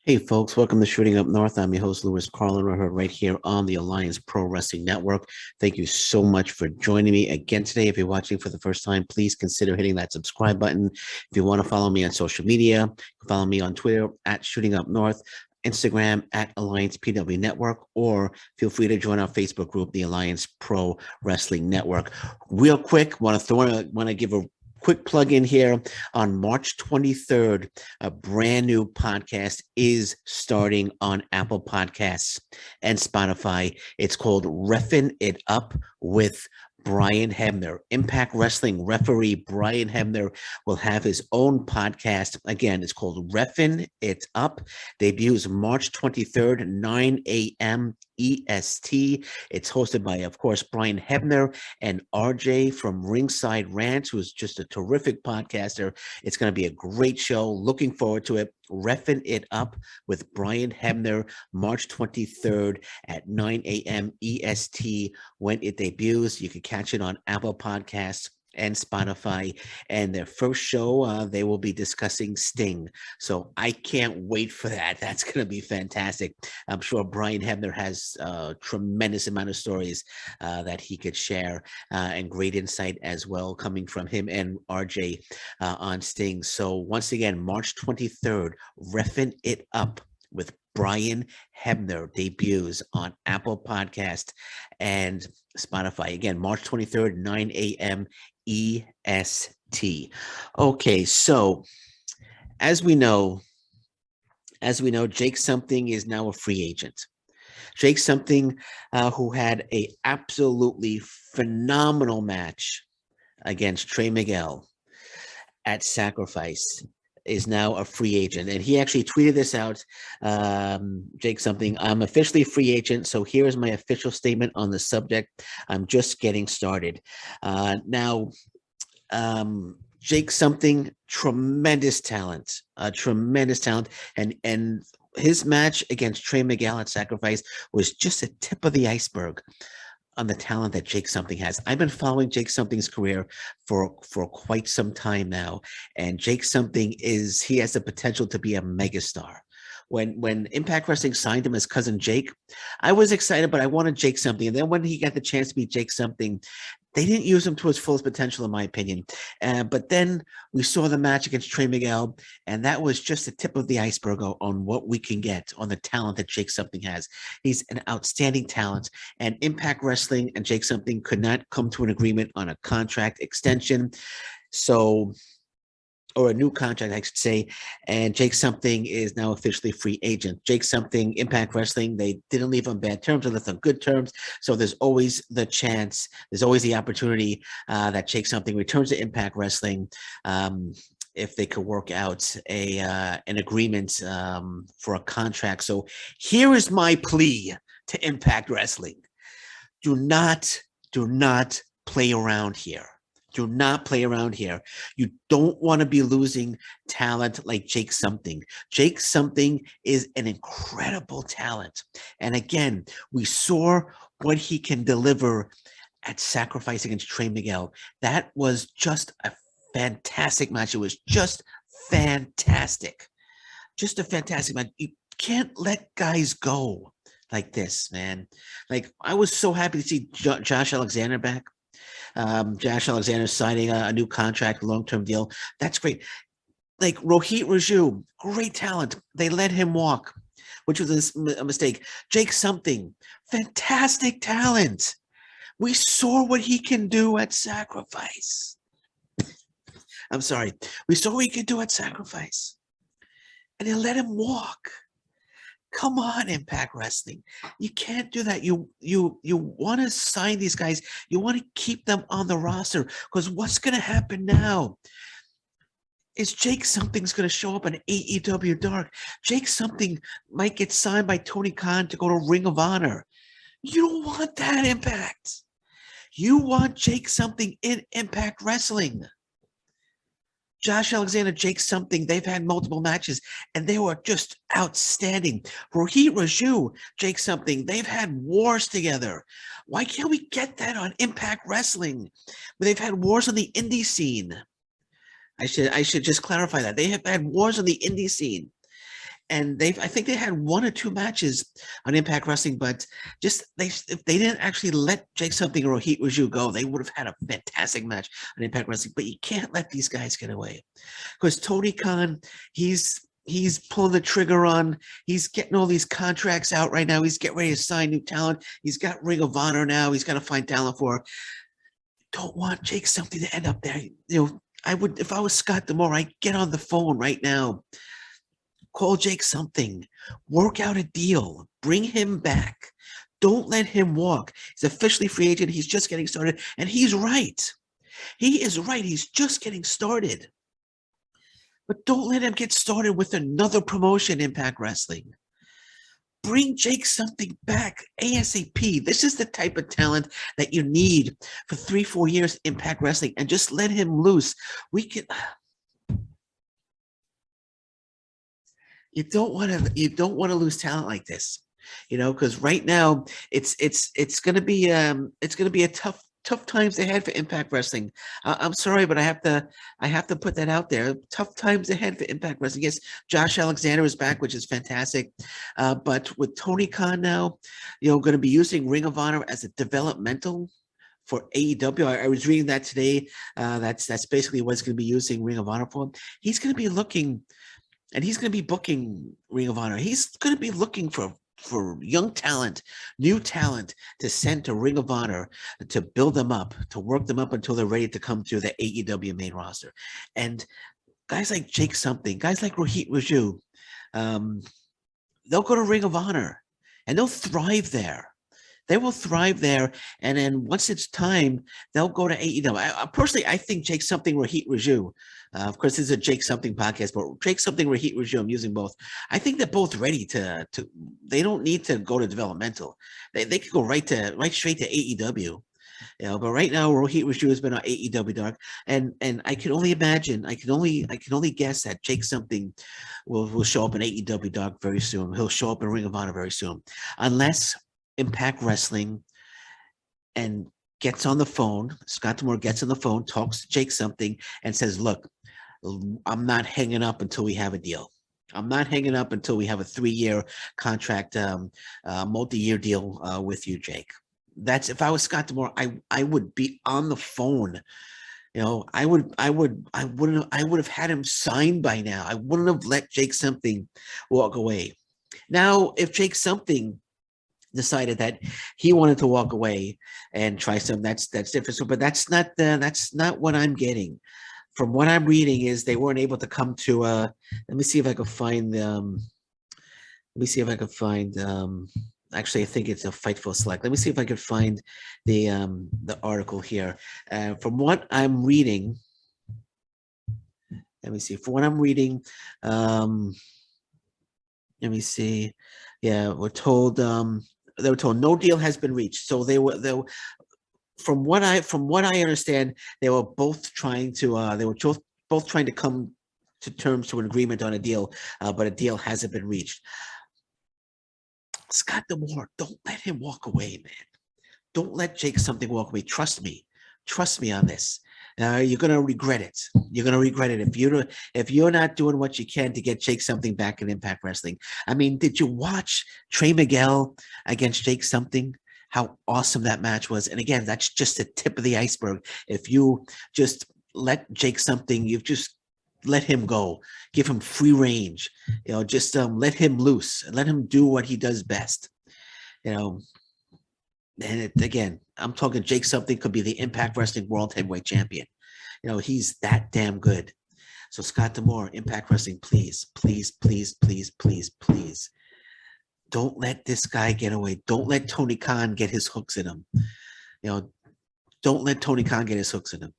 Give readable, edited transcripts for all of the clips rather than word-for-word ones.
Hey folks, welcome to Shooting Up North. I'm your host, Louis Carlin. We're heard right here on the Alliance Pro Wrestling Network. Thank you so much for joining me again today. If you're watching for the first time, please consider hitting that subscribe button. If you want to follow me on social media, follow me on Twitter at Shooting Up North, Instagram at Alliance PW Network, or feel free to join our Facebook group, the Alliance Pro Wrestling Network. Real quick, want to give a quick plug in here. On March 23rd, a brand new podcast is starting on Apple Podcasts and Spotify. It's called Reffin' It Up with Brian Hebner. Impact Wrestling referee Brian Hebner will have his own podcast. Again, it's called Reffin' It Up. Debuts March 23rd, 9 a.m. EST. It's hosted by, of course, Brian Hebner and RJ from Ringside Rants, who's just a terrific podcaster. It's going to be a great show. Looking forward to it. Reffin' It Up with Brian Hebner, March 23rd at 9 a.m. EST when it debuts. You can catch it on Apple Podcasts and Spotify. And their first show, they will be discussing Sting. So I can't wait for that. That's going to be fantastic. I'm sure Brian Hebner has a tremendous amount of stories that he could share and great insight as well coming from him and RJ on Sting. So once again, March 23rd, Reffin' It Up with Brian Hebner debuts on Apple Podcast and Spotify. Again, March 23rd, 9 a.m. EST. Okay, so as we know, Jake Something is now a free agent. Jake Something, who had a absolutely phenomenal match against Trey Miguel at Sacrifice, is now a free agent. And he actually tweeted this out, Jake Something, I'm officially a free agent, so here is my official statement on the subject. I'm just getting started. Now, Jake Something, tremendous talent, and his match against Trey Miguel at Sacrifice was just a tip of the iceberg on the talent that Jake Something has. I've been following Jake Something's career for quite some time now, and Jake Something he has the potential to be a megastar. When Impact Wrestling signed him as Cousin Jake, I was excited, but I wanted Jake Something. And then when he got the chance to be Jake Something, they didn't use him to his fullest potential, in my opinion. But then we saw the match against Trey Miguel, and that was just the tip of the iceberg on what we can get, on the talent that Jake Something has. He's an outstanding talent, and Impact Wrestling and Jake Something could not come to an agreement on a contract extension. Or a new contract, I should say, and Jake Something is now officially free agent. Jake Something, Impact Wrestling, they didn't leave on bad terms, they left on good terms, so there's always the chance, there's always the opportunity that Jake Something returns to Impact Wrestling if they could work out an agreement for a contract. So here is my plea to Impact Wrestling. Do not play around here. Do not play around here. You don't want to be losing talent like Jake Something. Jake Something is an incredible talent. And again, we saw what he can deliver at Sacrifice against Trey Miguel. That was just a fantastic match. It was just fantastic. Just a fantastic match. You can't let guys go like this, man. Like, I was so happy to see Josh Alexander back. Josh Alexander signing a new contract, long-term deal. That's great. Like Rohit Raju, great talent. They let him walk, which was a mistake. Jake Something, fantastic talent. We saw what he can do at Sacrifice. I'm sorry. We saw what he could do at Sacrifice. And they let him walk. Come on, Impact Wrestling. You can't do that. You want to sign these guys. You want to keep them on the roster, because what's going to happen now is Jake Something's going to show up in AEW Dark. Jake Something might get signed by Tony Khan to go to Ring of Honor. You don't want that, Impact. You want Jake Something in Impact Wrestling. Josh Alexander, Jake Something, they've had multiple matches, and they were just outstanding. Rohit Raju, Jake Something, they've had wars together. Why can't we get that on Impact Wrestling? They've had wars on the indie scene. I should just clarify that. They have had wars on the indie scene. and I think they had 1 or 2 matches on Impact Wrestling, but if they didn't actually let Jake Something or Rohit Raju go, they would have had a fantastic match on Impact Wrestling. But you can't let these guys get away, because Tony Khan, he's pulling the trigger on. He's getting all these contracts out right now. He's getting ready to sign new talent. He's got Ring of Honor now. He's got to find talent for. Don't want Jake Something to end up there. I would, if I was Scott D'Amore, I'd get on the phone right now. Call Jake Something, work out a deal, bring him back. Don't let him walk. He's officially free agent. He's just getting started. And he's right. He is right. He's just getting started. But don't let him get started with another promotion, Impact Wrestling. Bring Jake Something back ASAP. This is the type of talent that you need for 3-4 years Impact Wrestling, and just let him loose. You don't want to lose talent like this, because right now it's going to be a tough times ahead for Impact Wrestling. I'm sorry, but I have to put that out there. Tough times ahead for Impact Wrestling. Yes, Josh Alexander is back, which is fantastic. But with Tony Khan now, going to be using Ring of Honor as a developmental for AEW. I was reading that today. That's basically what it's going to be using Ring of Honor for. He's going to be looking. And he's going to be booking Ring of Honor. He's going to be looking for young talent, new talent to send to Ring of Honor, to build them up, to work them up until they're ready to come to the AEW main roster. And guys like Jake Something, guys like Rohit Raju, they'll go to Ring of Honor and they'll thrive there. They will thrive there, and then once it's time, they'll go to AEW. Personally, I think Jake Something, Rohit Raju. Of course, this is a Jake Something podcast, but Jake Something, Rohit Raju. I'm using both. I think they're both ready to. They don't need to go to developmental. They could go right straight to AEW. But right now, Rohit Raju has been on AEW Dark, and I can only imagine. I can only guess that Jake Something will show up in AEW Dark very soon. He'll show up in Ring of Honor very soon, unless Impact Wrestling and gets on the phone. Scott D'Amore gets on the phone, talks to Jake Something, and says, "Look, I'm not hanging up until we have a deal. I'm not hanging up until we have a 3-year contract, multi-year deal with you, Jake." That's, if I was Scott D'Amore, I would be on the phone. I would have had him signed by now. I wouldn't have let Jake Something walk away. Now, if Jake Something decided that he wanted to walk away and try something, that's different. So, but that's not what I'm getting. From what I'm reading is they weren't able to come to let me see if I can find actually I think it's a Fightful Select. Let me see if I can find the article here. From what I'm reading, let me see. From what I'm reading, let me see. Yeah, we're told they were told no deal has been reached. So they were from what I understand, they were both trying to both trying to come to terms, to an agreement on a deal, but a deal hasn't been reached. Scott D'Amore, don't let him walk away, man. Don't let Jake Something walk away. Trust me on this. You're gonna regret it. You're gonna regret it if you're not doing what you can to get Jake Something back in Impact Wrestling. I mean, did you watch Trey Miguel against Jake Something? How awesome that match was! And again, that's just the tip of the iceberg. If you just let Jake Something, you've just let him go, give him free range. Just let him loose and let him do what he does best. And again, I'm talking Jake Something could be the Impact Wrestling World Heavyweight Champion. He's that damn good. So Scott D'Amore, Impact Wrestling, please, please, please, please, please, please, don't let this guy get away. Don't let Tony Khan get his hooks in him. Don't let Tony Khan get his hooks in him.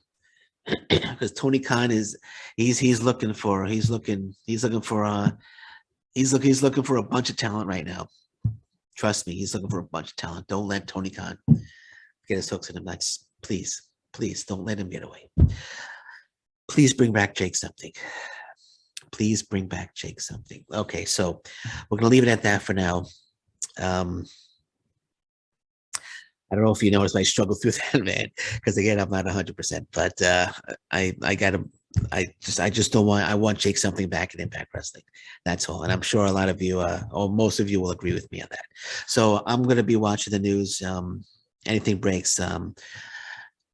Because Tony Khan he's looking for a bunch of talent right now. Trust me, he's looking for a bunch of talent. Don't let Tony Khan get his hooks in him. Please don't let him get away. Please bring back Jake Something. Please bring back Jake Something. Okay, so we're gonna leave it at that for now. I don't know if you noticed I struggled through that, man, because again, I'm not 100%, but I got I just don't want. I want Jake something back in Impact Wrestling. That's all. And I'm sure a lot of you, or most of you, will agree with me on that. So I'm gonna be watching the news. Anything breaks.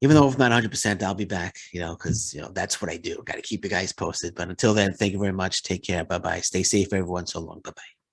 Even though I'm not 100%, I'll be back. Because that's what I do. Got to keep you guys posted. But until then, thank you very much. Take care. Bye bye. Stay safe, everyone. So long. Bye bye.